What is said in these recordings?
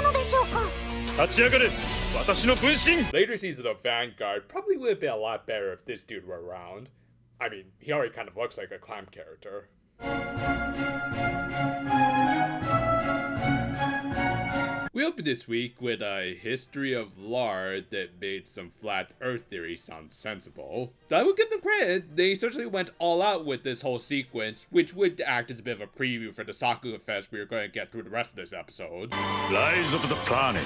のでしょうか。立ち上がれ、私の分身! Later seasons of Vanguard probably would have been a lot better if this dude were around. I mean, he already kind of looks like a clam character. We opened this week with a history of Lard that made some flat earth theory sound sensible. I will give them credit, they certainly went all out with this whole sequence, which would act as a bit of a preview for the Sakuga Fest we are going to get through the rest of this episode. Rise of the planet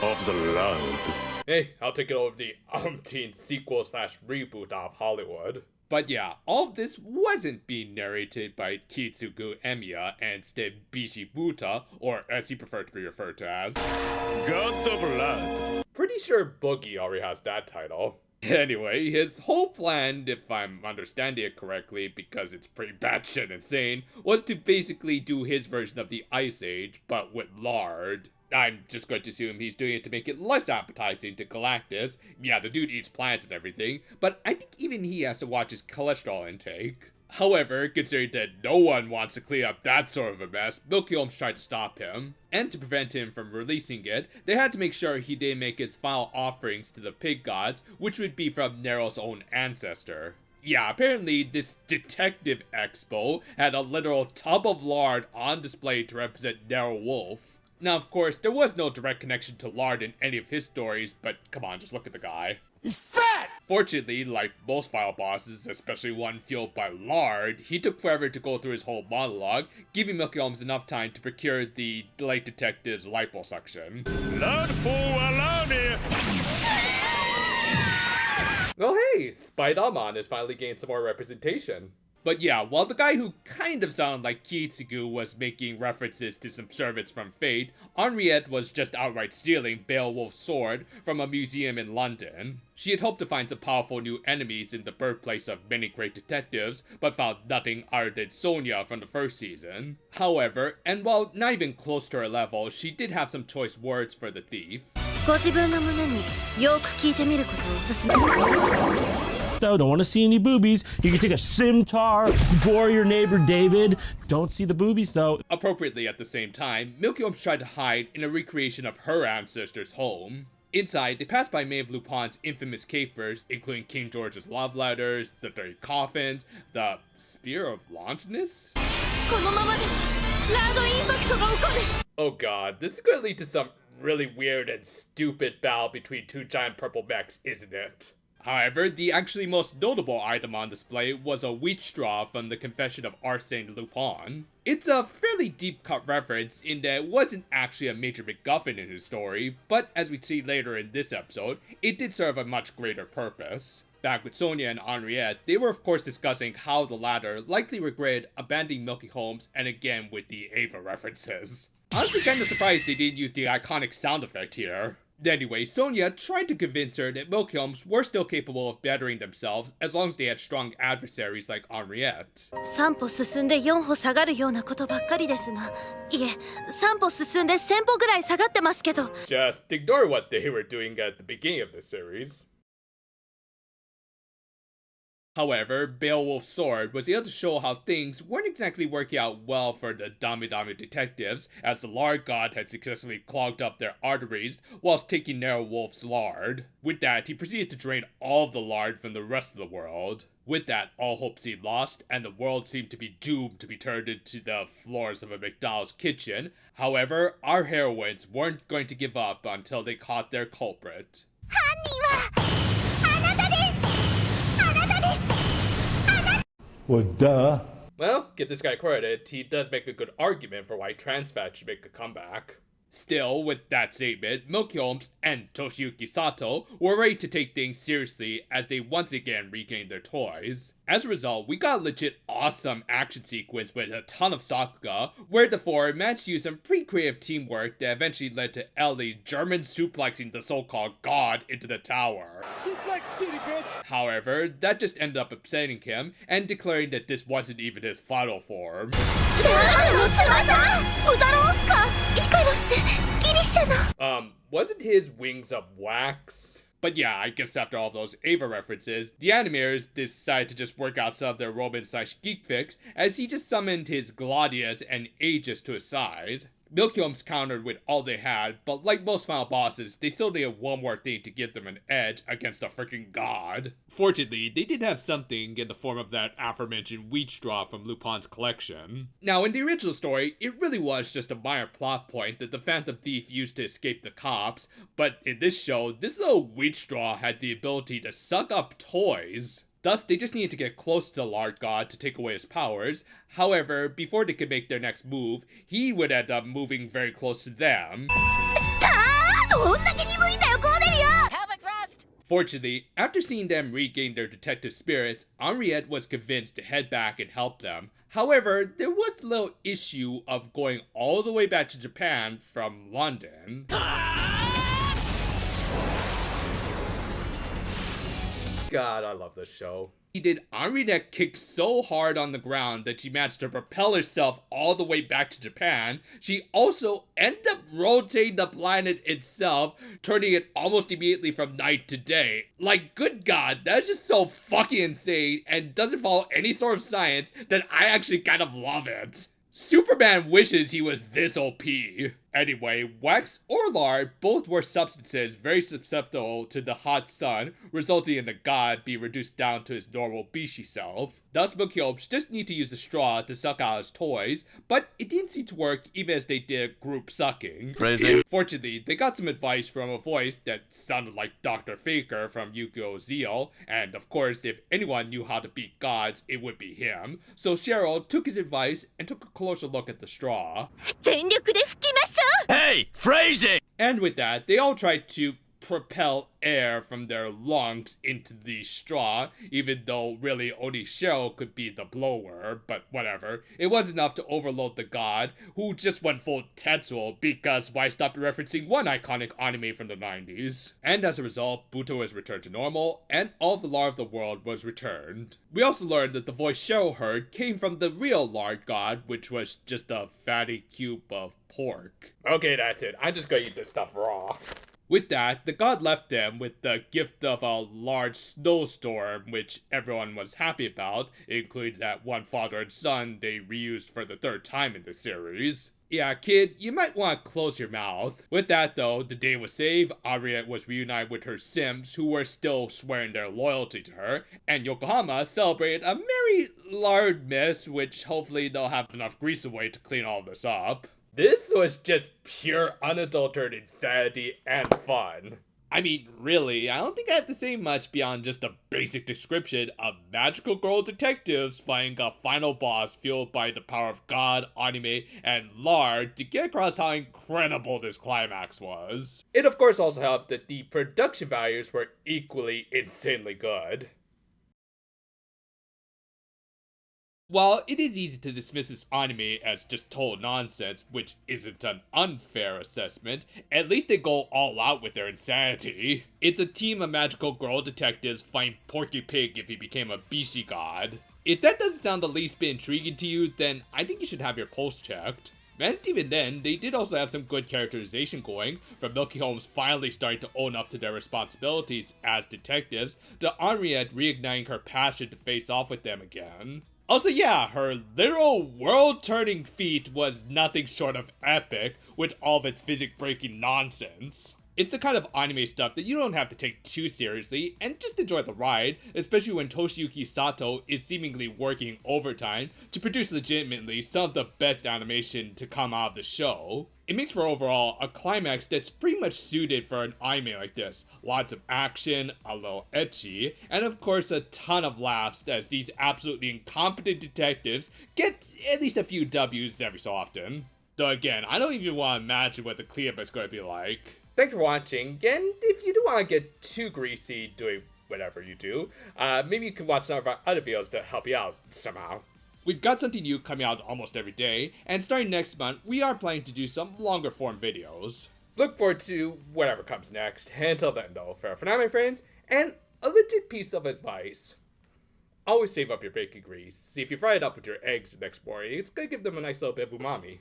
of the Lard. Hey, I'll take it over the umpteenth sequel/reboot of Hollywood. But yeah, all of this wasn't being narrated by Kitsugu Emiya and instead Bishi Buta, or as he preferred to be referred to as God of Blood. Pretty sure Boogie already has that title. Anyway, his whole plan, if I'm understanding it correctly, because it's pretty batshit insane, was to basically do his version of the Ice Age, but with lard. I'm just going to assume he's doing it to make it less appetizing to Galactus. Yeah, the dude eats plants and everything, but I think even he has to watch his cholesterol intake. However, considering that no one wants to clean up that sort of a mess, Milky Holmes tried to stop him. And to prevent him from releasing it, they had to make sure he didn't make his final offerings to the pig gods, which would be from Nero's own ancestor. Yeah, apparently this detective expo had a literal tub of lard on display to represent Nero Wolf. Now, of course, there was no direct connection to Lard in any of his stories, but come on, just look at the guy. He's fat! Fortunately, like most final bosses, especially one fueled by Lard, he took forever to go through his whole monologue, giving Milky Holmes enough time to procure the late detective's liposuction. Lord for Alani! Oh hey, Spider-Man has finally gained some more representation. But yeah, while the guy who kind of sounded like Kitsugu was making references to some servants from Fate, Henriette was just outright stealing Beowulf's sword from a museum in London. She had hoped to find some powerful new enemies in the birthplace of many great detectives, but found nothing other than Sonia from the first season. However, and while not even close to her level, she did have some choice words for the thief. So, don't want to see any boobies. You can take a scimitar, gore your neighbor David. Don't see the boobies though. Appropriately at the same time, Milky Holmes tried to hide in a recreation of her ancestor's home. Inside, they passed by many of Lupin's infamous capers, including King George's love letters, the 30 coffins, the Spear of Longinus? Oh god, this is going to lead to some really weird and stupid battle between two giant purple mechs, isn't it? However, the actually most notable item on display was a wheat straw from the Confession of Arsène Lupin. It's a fairly deep-cut reference in that it wasn't actually a major MacGuffin in his story, but as we see later in this episode, it did serve a much greater purpose. Back with Sonia and Henriette, they were of course discussing how the latter likely regretted abandoning Milky Holmes, and again with the Ava references. Honestly kinda surprised they didn't use the iconic sound effect here. Anyway, Sonia tried to convince her that Milky Holmes were still capable of bettering themselves as long as they had strong adversaries like Henriette. 3歩進んで4歩下がるようなことばっかりですが、いえ、3歩進んで1000歩ぐらい下がってますけど。Just ignore what they were doing at the beginning of the series. However, Beowulf's sword was able to show how things weren't exactly working out well for the Dami detectives, as the lard god had successfully clogged up their arteries whilst taking Nero Wolf's lard. With that, he proceeded to drain all of the lard from the rest of the world. With that, all hope seemed lost, and the world seemed to be doomed to be turned into the floors of a McDonald's kitchen. However, our heroines weren't going to give up until they caught their culprit. Well, duh. Well, give this guy credit, he does make a good argument for why trans fat should make a comeback. Still, with that statement, Milky Holmes and Toshiyuki Sato were ready to take things seriously as they once again regained their toys. As a result, we got a legit awesome action sequence with a ton of Sakuga, where the four managed to use some pretty creative teamwork that eventually led to Ellie German suplexing the so-called god into the tower. Suplex City, bitch! However, that just ended up upsetting him, and declaring that this wasn't even his final form. Wasn't his wings of wax? But yeah, I guess after all those Ava references, the animators decided to just work out some of their Roman/geek fix as he just summoned his Gladius and Aegis to his side. Milky Holmes countered with all they had, but like most final bosses, they still needed one more thing to give them an edge against a freaking god. Fortunately, they did have something in the form of that aforementioned wheat straw from Lupin's collection. Now, in the original story, it really was just a minor plot point that the Phantom Thief used to escape the cops, but in this show, this little wheat straw had the ability to suck up toys. Thus, they just needed to get close to the Lard God to take away his powers. However, before they could make their next move, he would end up moving very close to them. Fortunately, after seeing them regain their detective spirits, Henriette was convinced to head back and help them. However, there was the little issue of going all the way back to Japan from London. God, I love this show. He did Henriette kick so hard on the ground that she managed to propel herself all the way back to Japan. She also ended up rotating the planet itself, turning it almost immediately from night to day. Like, good God, that's just so fucking insane and doesn't follow any sort of science that I actually kind of love it. Superman wishes he was this OP. Anyway, wax or lard both were substances very susceptible to the hot sun, resulting in the god being reduced down to his normal beastie self. Thus, Milky Holmes just need to use the straw to suck out his toys, but it didn't seem to work even as they did group sucking. Phrasing. Fortunately, they got some advice from a voice that sounded like Dr. Faker from Yu-Gi-Oh! Zeal, and of course, if anyone knew how to beat gods, it would be him. So Cheryl took his advice and took a closer look at the straw. Hey, phrasing! And with that, they all tried to propel air from their lungs into the straw, even though really only Cheryl could be the blower, but whatever. It was enough to overload the god, who just went full Tetsuo, because why stop referencing one iconic anime from the 90s? And as a result, Buto was returned to normal, and all the lard of the world was returned. We also learned that the voice Cheryl heard came from the real lard god, which was just a fatty cube of pork. Okay, that's it. I'm just gonna eat this stuff raw. With that, the god left them with the gift of a large snowstorm, which everyone was happy about, including that one father and son they reused for the third time in the series. Yeah, kid, you might want to close your mouth. With that though, the day was saved, Henriette was reunited with her Sims, who were still swearing their loyalty to her, and Yokohama celebrated a merry lard miss, which hopefully they'll have enough grease away to clean all this up. This was just pure unadulterated insanity and fun. I mean, really, I don't think I have to say much beyond just a basic description of magical girl detectives fighting a final boss fueled by the power of God, anime, and lard to get across how incredible this climax was. It of course also helped that the production values were equally insanely good. While it is easy to dismiss this anime as just total nonsense, which isn't an unfair assessment, at least they go all out with their insanity. It's a team of magical girl detectives find Porky Pig if he became a Bishi god. If that doesn't sound the least bit intriguing to you, then I think you should have your pulse checked. And even then, they did also have some good characterization going, from Milky Holmes finally starting to own up to their responsibilities as detectives, to Henriette reigniting her passion to face off with them again. Also, yeah, her literal world-turning feat was nothing short of epic, with all of its physics-breaking nonsense. It's the kind of anime stuff that you don't have to take too seriously, and just enjoy the ride, especially when Toshiyuki Sato is seemingly working overtime to produce legitimately some of the best animation to come out of the show. It makes for overall a climax that's pretty much suited for an anime like this. Lots of action, a little ecchi, and of course a ton of laughs as these absolutely incompetent detectives get at least a few W's every so often. Though again, I don't even want to imagine what the cleanup is going to be like. Thanks for watching, and if you don't want to get too greasy doing whatever you do, maybe you can watch some of our other videos to help you out somehow. We've got something new coming out almost every day, and starting next month, we are planning to do some longer form videos. Look forward to whatever comes next. Until then though, fair for now my friends, and a legit piece of advice. Always save up your bacon grease. See, if you fry it up with your eggs the next morning, it's gonna give them a nice little bit of umami.